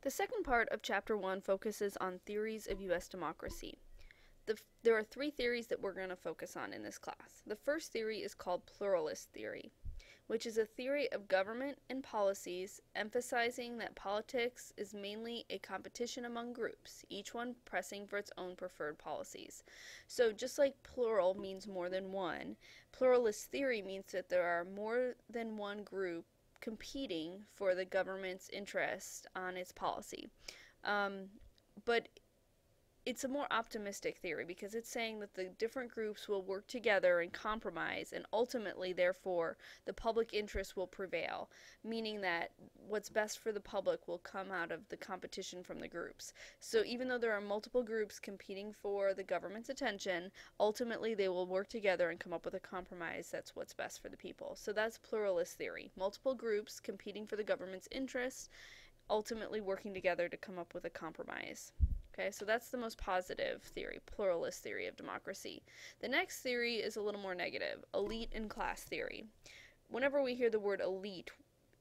The second part of Chapter 1 focuses on theories of U.S. democracy. There are three theories that we're going to focus on in this class. The first theory is called pluralist theory, which is a theory of government and policies emphasizing that politics is mainly a competition among groups, each one pressing for its own preferred policies. So just like plural means more than one, pluralist theory means that there are more than one group competing for the government's interest on its policy. But it's a more optimistic theory because it's saying that the different groups will work together and compromise, and ultimately, therefore, the public interest will prevail, meaning that what's best for the public will come out of the competition from the groups. So even though there are multiple groups competing for the government's attention, ultimately they will work together and come up with a compromise that's what's best for the people. So that's pluralist theory. Multiple groups competing for the government's interests, ultimately working together to come up with a compromise. Okay, so that's the most positive theory, pluralist theory of democracy. The next theory is a little more negative, elite and class theory. Whenever we hear the word elite,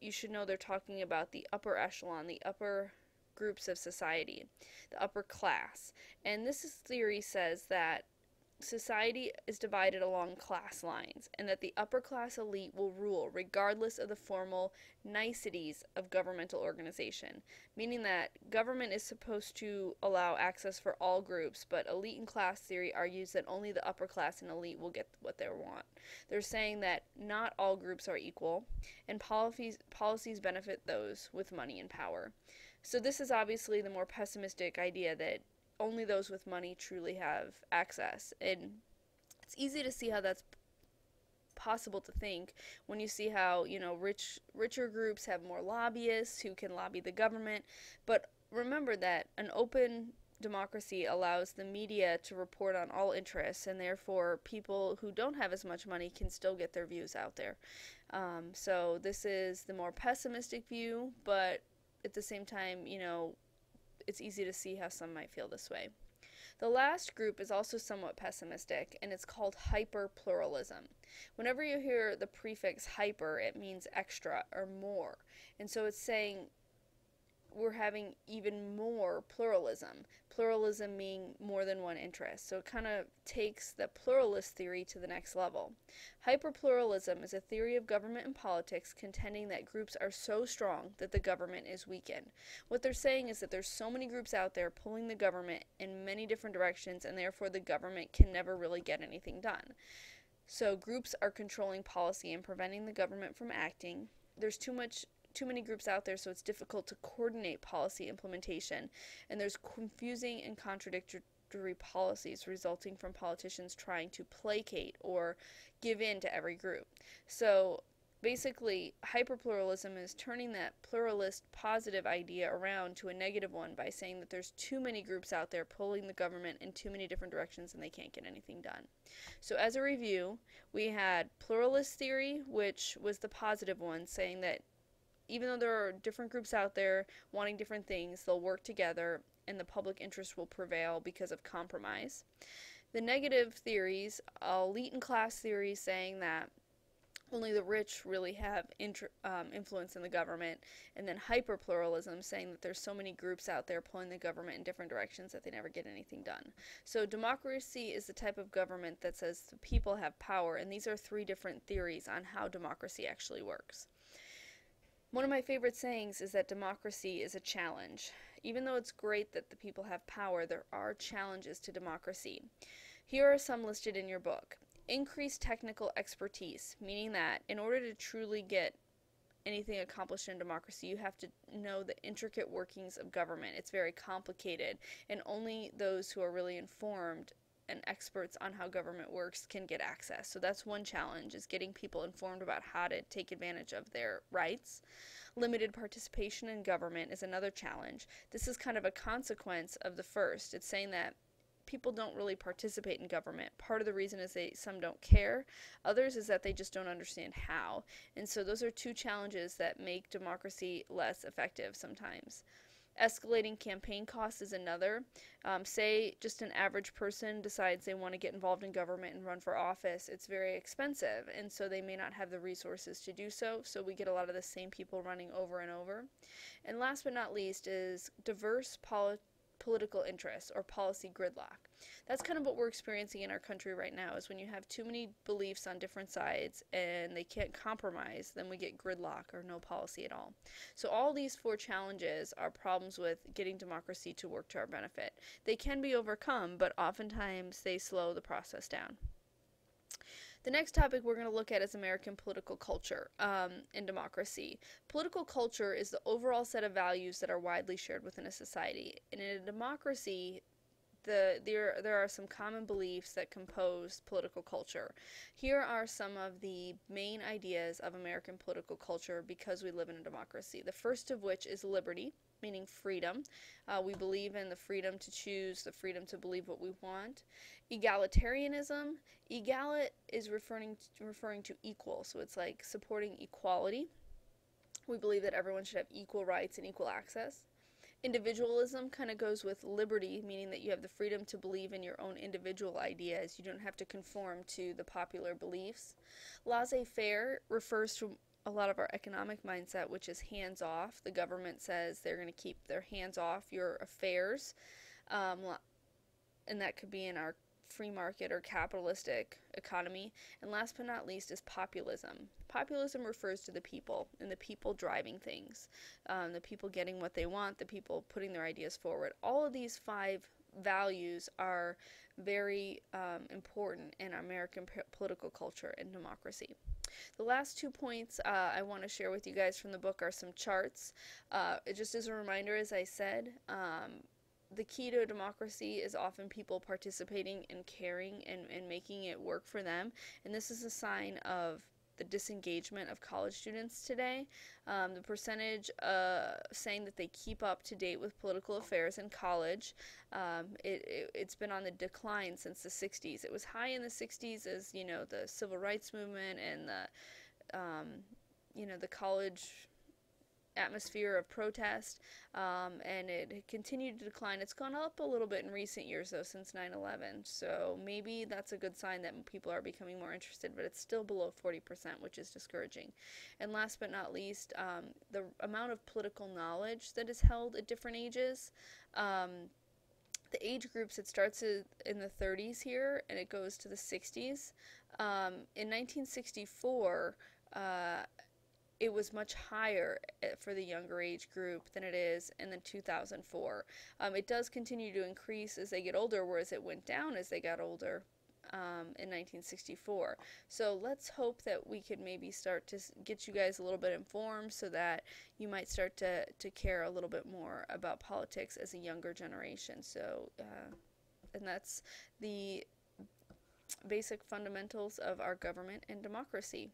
you should know they're talking about the upper echelon, the upper groups of society, the upper class. And this theory says that society is divided along class lines, and that the upper class elite will rule regardless of the formal niceties of governmental organization, meaning that government is supposed to allow access for all groups, but elite and class theory argues that only the upper class and elite will get what they want. They're saying that not all groups are equal, and policies benefit those with money and power. So this is obviously the more pessimistic idea that only those with money truly have access. And it's easy to see how that's possible to think when you see how, richer groups have more lobbyists who can lobby the government. But remember that an open democracy allows the media to report on all interests, and therefore people who don't have as much money can still get their views out there. So this is the more pessimistic view, but at the same time, it's easy to see how some might feel this way. The last group is also somewhat pessimistic, and it's called hyperpluralism. Whenever you hear the prefix hyper, it means extra or more. And so it's saying we're having even more pluralism. Pluralism meaning more than one interest. So it kind of takes the pluralist theory to the next level. Hyperpluralism is a theory of government and politics contending that groups are so strong that the government is weakened. What they're saying is that there's so many groups out there pulling the government in many different directions, and therefore the government can never really get anything done. So groups are controlling policy and preventing the government from acting. There's too many groups out there, so it's difficult to coordinate policy implementation, and there's confusing and contradictory policies resulting from politicians trying to placate or give in to every group. So basically, hyperpluralism is turning that pluralist positive idea around to a negative one by saying that there's too many groups out there pulling the government in too many different directions and they can't get anything done. So as a review, we had pluralist theory, which was the positive one, saying that even though there are different groups out there wanting different things, they'll work together and the public interest will prevail because of compromise. The negative theories, elite and class theories, saying that only the rich really have influence in the government, and then hyperpluralism, saying that there's so many groups out there pulling the government in different directions that they never get anything done. So democracy is the type of government that says the people have power, and these are three different theories on how democracy actually works. One of my favorite sayings is that democracy is a challenge. Even though it's great that the people have power, there are challenges to democracy. Here are some listed in your book. Increased technical expertise, meaning that in order to truly get anything accomplished in democracy, you have to know the intricate workings of government. It's very complicated, and only those who are really informed and experts on how government works can get access. So that's one challenge, is getting people informed about how to take advantage of their rights. Limited participation in government is another challenge. This is kind of a consequence of the first. It's saying that people don't really participate in government. Part of the reason is some don't care. Others is that they just don't understand how. And so those are two challenges that make democracy less effective sometimes. Escalating campaign costs is another. Say just an average person decides they want to get involved in government and run for office. It's very expensive, and so they may not have the resources to do so. So we get a lot of the same people running over and over. And last but not least is diverse political interests or policy gridlock. That's kind of what we're experiencing in our country right now, is when you have too many beliefs on different sides and they can't compromise, then we get gridlock or no policy at all. So all these four challenges are problems with getting democracy to work to our benefit. They can be overcome, but oftentimes they slow the process down. The next topic we're going to look at is American political culture in democracy. Political culture is the overall set of values that are widely shared within a society. And in a democracy, there are some common beliefs that compose political culture. Here are some of the main ideas of American political culture because we live in a democracy. The first of which is liberty, meaning freedom. We believe in the freedom to choose, the freedom to believe what we want. Egalitarianism. Egalit is referring to equal, so it's like supporting equality. We believe that everyone should have equal rights and equal access. Individualism kind of goes with liberty, meaning that you have the freedom to believe in your own individual ideas. You don't have to conform to the popular beliefs. Laissez-faire refers to a lot of our economic mindset, which is hands-off. The government says they're going to keep their hands off your affairs, and that could be in our free market or capitalistic economy. And last but not least is populism. Populism refers to the people and the people driving things, the people getting what they want, the people putting their ideas forward. All of these five values are very important in American political culture and democracy. The last 2 points I want to share with you guys from the book are some charts. Just as a reminder, as I said, the key to democracy is often people participating and caring and making it work for them. And this is a sign of the disengagement of college students today. The percentage saying that they keep up to date with political affairs in college, it's been on the decline since the 60s. It was high in the 60s as, the civil rights movement and the college atmosphere of protest, and it continued to decline. It's gone up a little bit in recent years, though, since 9/11, so maybe that's a good sign that people are becoming more interested, but it's still below 40%, which is discouraging. And last but not least, the amount of political knowledge that is held at different ages. The age groups, it starts in the 30s here, and it goes to the 60s. In 1964, it was much higher for the younger age group than it is in the 2004. It does continue to increase as they get older, whereas it went down as they got older in 1964. So let's hope that we could maybe start to get you guys a little bit informed so that you might start to care a little bit more about politics as a younger generation. So, and that's the basic fundamentals of our government and democracy.